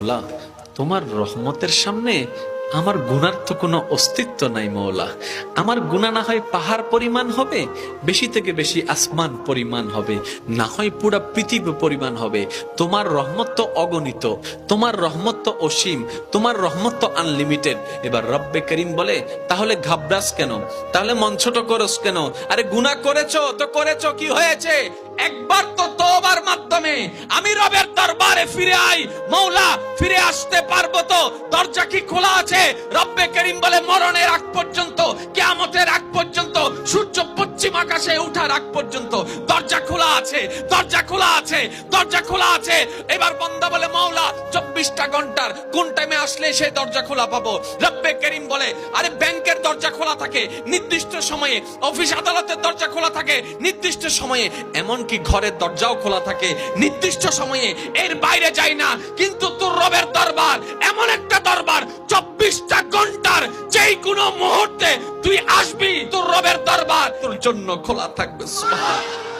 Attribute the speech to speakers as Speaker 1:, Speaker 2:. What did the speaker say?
Speaker 1: আল্লাহ, তোমার রহমতের সামনে আমার গুনার তো কোনো অস্তিত্ব নাই মওলা। আমার গুনাহ না হয় পাহাড় পরিমাণ হবে, বেশি থেকে বেশি আসমান পরিমাণ হবে, না হয় পুরা পৃথিবী পরিমাণ হবে। তোমার রহমত তো অগণিত, তোমার রহমত তো অসীম, তোমার রহমত তো আনলিমিটেড। এবার রব্বে করিম বলে, তাহলে ঘাবড়াস কেন, তাহলে মন ছোট করস কেন? আরে গুনাহ করেছো তো করেছো, কি হয়েছে? একবার তো তওবার মাধ্যমে আমি রবের দরবারে ফিরে আই, মওলা ফিরে আসতে পারবো তো? দরজা কি খোলা আছে? রব্বে করিম বলে, মরণের আগ পর্যন্ত, কিয়ামতের আগ পর্যন্ত, সূর্য পশ্চিম আকাশে ওঠার আগ পর্যন্ত দরজা খোলা আছে, দরজা খোলা আছে, দরজা খোলা আছে। এবার বান্দা বলে, মওলা 24টা ঘন্টার কোন টাইমে আসলে সেই দরজা খোলা পাবো? রব্বে করিম বলে, আরে ব্যাংকের দরজা খোলা থাকে নির্দিষ্ট সময়ে, অফিস আদালতের দরজা খোলা থাকে নির্দিষ্ট সময়ে, এমনকি ঘরের দরজাও খোলা থাকে নির্দিষ্ট সময়ে, এর বাইরে যাই না। কিন্তু তোর রবের দরবার এমন একটা দরবার, 24টা ঘন্টার যেই কোনো মুহূর্তে তুই আসবি, তোর রবের দরবার তোর জন্য খোলা থাকবে। সুবহানাল্লাহ।